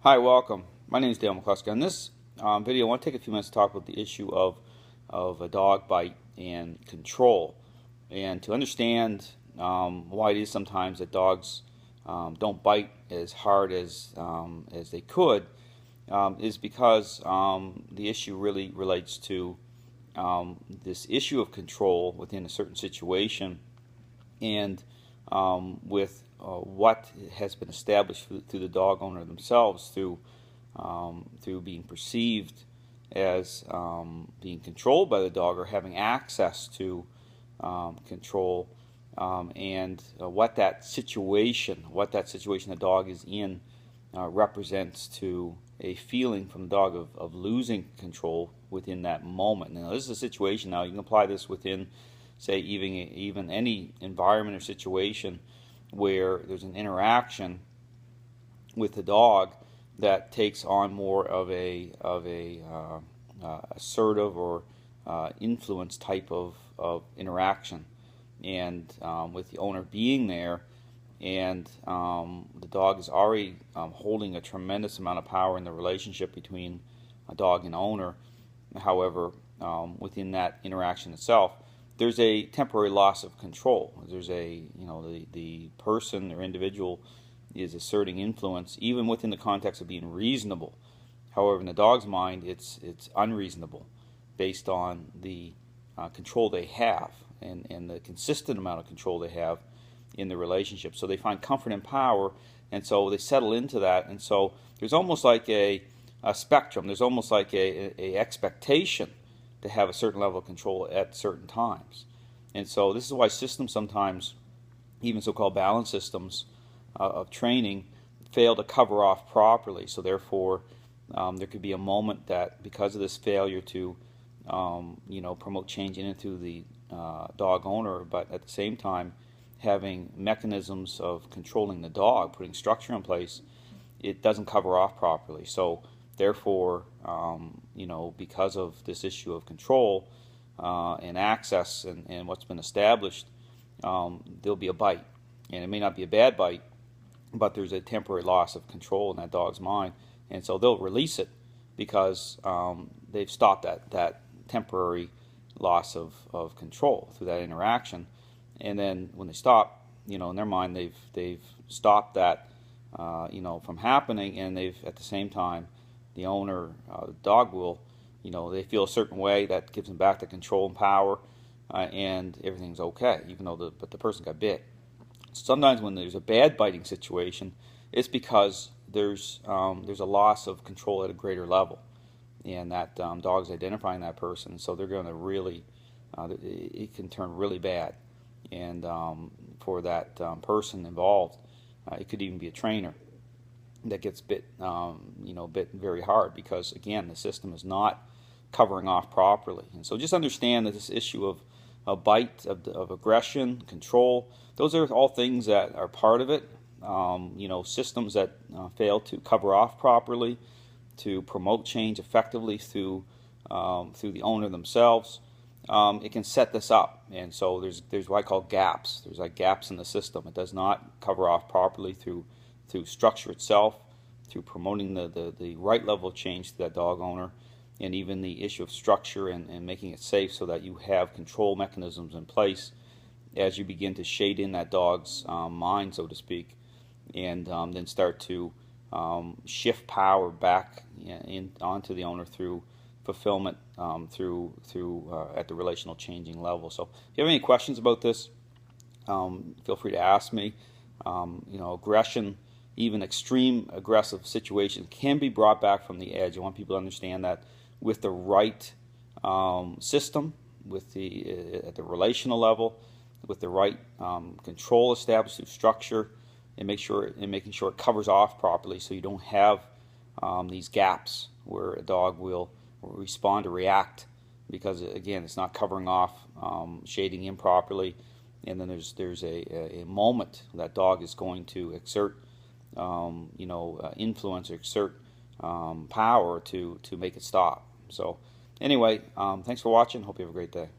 Hi, welcome. My name is Dale McCluskey. On this video, I want to take a few minutes to talk about the issue of a dog bite and control, and to understand why it is sometimes that dogs don't bite as hard as they could, is because the issue really relates to this issue of control within a certain situation, and with what has been established through the dog owner themselves through being perceived as being controlled by the dog or having access to control, and what that situation the dog is in represents to a feeling from the dog of losing control within that moment. Now, this is a situation. Now, you can apply this within, say, even any environment or situation where there's an interaction with the dog that takes on more of a assertive or influence type of interaction, and with the owner being there, and the dog is already holding a tremendous amount of power in the relationship between a dog and owner. However, within that interaction itself, there's a temporary loss of control. There's the person or individual is asserting influence even within the context of being reasonable. However, in the dog's mind, it's unreasonable based on the control they have and the consistent amount of control they have in the relationship. So they find comfort and power, and so they settle into that. And so there's almost like a spectrum. There's almost like a expectation to have a certain level of control at certain times. And so this is why systems sometimes, even so-called balance systems of training, fail to cover off properly. So therefore, there could be a moment that, because of this failure to promote change into the dog owner, but at the same time having mechanisms of controlling the dog, putting structure in place, it doesn't cover off properly. So therefore, because of this issue of control and access and what's been established, there'll be a bite. And it may not be a bad bite, but there's a temporary loss of control in that dog's mind. And so they'll release it because they've stopped that temporary loss of control through that interaction. And then when they stop, in their mind, they've stopped that from happening, and they've, at the same time, the owner, the dog will, they feel a certain way that gives them back the control and power, and everything's okay, even though the person got bit. Sometimes when there's a bad biting situation, it's because there's a loss of control at a greater level, and that dog's identifying that person, so they're going to really, it can turn really bad, and for that person involved, it could even be a trainer that gets bit very hard, because again, the system is not covering off properly. And so just understand that this issue of a bite, of aggression, control, those are all things that are part of it. Systems that fail to cover off properly, to promote change effectively through the owner themselves, it can set this up. And so there's what I call gaps. There's like gaps in the system. It does not cover off properly through structure itself, through promoting the right level of change to that dog owner, and even the issue of structure and making it safe so that you have control mechanisms in place as you begin to shade in that dog's mind, so to speak, and then start to shift power back onto the owner through fulfillment, through at the relational changing level. So if you have any questions about this, feel free to ask me. Aggression, even extreme aggressive situations, can be brought back from the edge. I want people to understand that with the right system, at the relational level, with the right control established through structure, and making sure it covers off properly, so you don't have these gaps where a dog will respond or react because, again, it's not covering off, shading in properly, and then there's a moment that dog is going to exert influence or exert power to make it stop. So anyway, thanks for watching. Hope you have a great day.